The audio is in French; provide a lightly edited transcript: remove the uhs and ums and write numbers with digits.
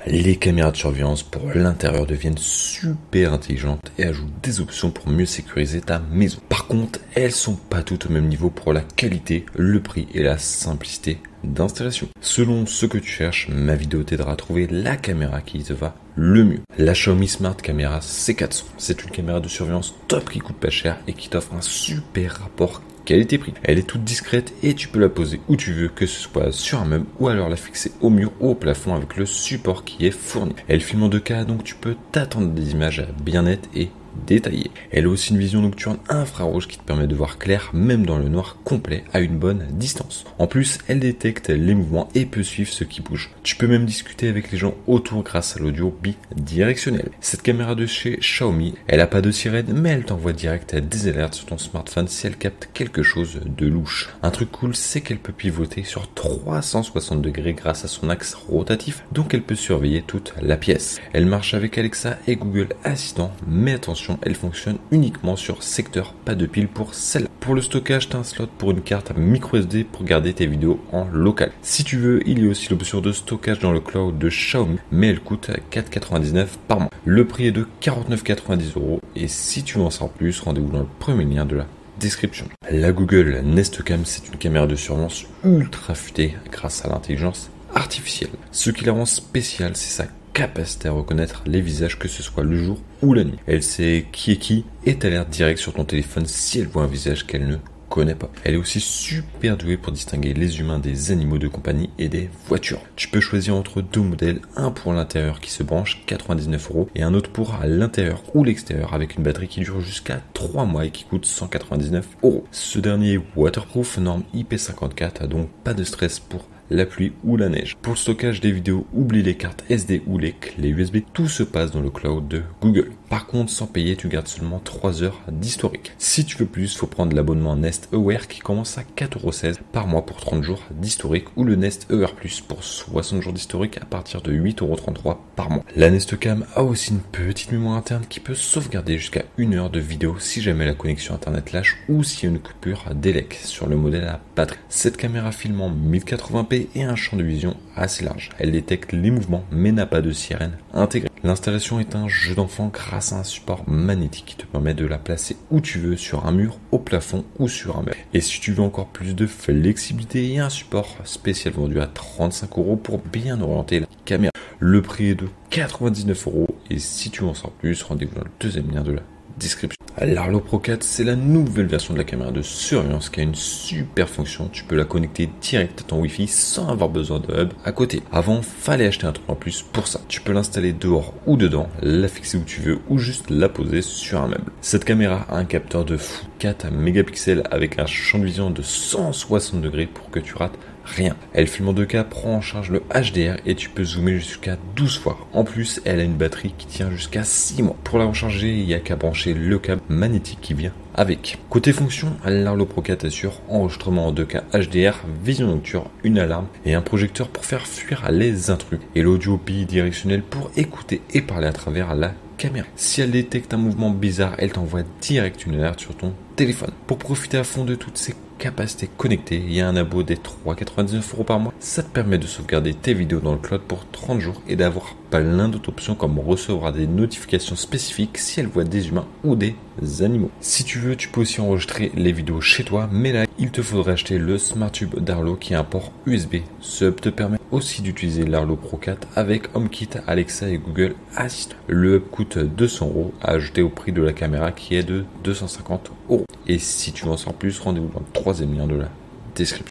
Les caméras de surveillance pour l'intérieur deviennent super intelligentes et ajoutent des options pour mieux sécuriser ta maison. Par contre, elles sont pas toutes au même niveau pour la qualité, le prix et la simplicité d'installation. Selon ce que tu cherches, ma vidéo t'aidera à trouver la caméra qui te va le mieux. La Xiaomi Smart Camera C400, c'est une caméra de surveillance top qui coûte pas cher et qui t'offre un super rapport qualité-prix. Elle est toute discrète et tu peux la poser où tu veux, que ce soit sur un meuble ou alors la fixer au mur ou au plafond avec le support qui est fourni. Elle filme en 2K, donc tu peux t'attendre des images bien nettes et détaillées. Elle a aussi une vision nocturne infrarouge qui te permet de voir clair même dans le noir complet à une bonne distance. En plus, elle détecte les mouvements et peut suivre ce qui bouge. Tu peux même discuter avec les gens autour grâce à l'audio bidirectionnel. Cette caméra de chez Xiaomi, elle a pas de sirène mais elle t'envoie direct des alertes sur ton smartphone si elle capte quelque chose de louche. Un truc cool, c'est qu'elle peut pivoter sur 360 degrés grâce à son axe rotatif, donc elle peut surveiller toute la pièce. Elle marche avec Alexa et Google Assistant, mais attention, elle fonctionne uniquement sur secteur, pas de pile pour celle-là. Pour le stockage, t'as un slot pour une carte micro SD pour garder tes vidéos en local. Si tu veux, il y a aussi l'option de stockage dans le cloud de Xiaomi, mais elle coûte 4,99 € par mois. Le prix est de 49,90 € et si tu veux en savoir plus, rendez-vous dans le premier lien de la description. La Google Nest Cam, c'est une caméra de surveillance ultra futée grâce à l'intelligence artificielle. Ce qui la rend spéciale, c'est sa capacité à reconnaître les visages, que ce soit le jour ou la nuit. Elle sait qui est qui et t'alerte direct sur ton téléphone si elle voit un visage qu'elle ne connaît pas. Elle est aussi super douée pour distinguer les humains des animaux de compagnie et des voitures. Tu peux choisir entre deux modèles, un pour l'intérieur qui se branche 99 € et un autre pour l'intérieur ou l'extérieur avec une batterie qui dure jusqu'à 3 mois et qui coûte 199 €. Ce dernier est waterproof, norme IP54, donc pas de stress pour la pluie ou la neige. Pour le stockage des vidéos, oublie les cartes SD ou les clés USB, tout se passe dans le cloud de Google. Par contre, sans payer, tu gardes seulement 3 heures d'historique. Si tu veux plus, faut prendre l'abonnement Nest Aware qui commence à 4,16 € par mois pour 30 jours d'historique ou le Nest Aware Plus pour 60 jours d'historique à partir de 8,33 € par mois. La Nest Cam a aussi une petite mémoire interne qui peut sauvegarder jusqu'à 1 heure de vidéo si jamais la connexion internet lâche ou s'il y a une coupure d'élec sur le modèle à batterie. Cette caméra filme en 1080p et un champ de vision assez large. Elle détecte les mouvements mais n'a pas de sirène intégrée. L'installation est un jeu d'enfant grâce à un support magnétique qui te permet de la placer où tu veux, sur un mur, au plafond ou sur un meuble. Et si tu veux encore plus de flexibilité, il y a un support spécial vendu à 35 € pour bien orienter la caméra. Le prix est de 99 € et si tu veux en savoir plus, rendez-vous dans le deuxième lien de la description. L'Arlo Pro 4, c'est la nouvelle version de la caméra de surveillance qui a une super fonction. Tu peux la connecter direct à ton Wi-Fi sans avoir besoin de hub à côté. Avant, fallait acheter un truc en plus pour ça. Tu peux l'installer dehors ou dedans, la fixer où tu veux ou juste la poser sur un meuble. Cette caméra a un capteur de fou 4 mégapixels avec un champ de vision de 160 degrés pour que tu rates rien. Elle filme en 2K, prend en charge le HDR et tu peux zoomer jusqu'à 12 fois. En plus, elle a une batterie qui tient jusqu'à 6 mois. Pour la recharger, il n'y a qu'à brancher le câble magnétique qui vient avec. Côté fonction, l'Arlo Pro 4 assure enregistrement en 2K HDR, vision nocturne, une alarme et un projecteur pour faire fuir les intrus et l'audio bidirectionnel pour écouter et parler à travers la caméra. Si elle détecte un mouvement bizarre, elle t'envoie direct une alerte sur ton téléphone. Pour profiter à fond de toutes ces capacités connectées, il y a un abo des 3,99 € par mois. Ça te permet de sauvegarder tes vidéos dans le cloud pour 30 jours et d'avoir plein d'autres options comme recevoir des notifications spécifiques si elle voit des humains ou des animaux. Si tu veux, tu peux aussi enregistrer les vidéos chez toi, mais là, il te faudrait acheter le SmartTube d'Arlo qui a un port USB. Ce hub te permet aussi d'utiliser l'Arlo Pro 4 avec HomeKit, Alexa et Google Assistant. Le hub coûte 200 € à ajouter au prix de la caméra qui est de 250 €. Et si tu veux en savoir plus, rendez-vous dans le troisième lien de la description.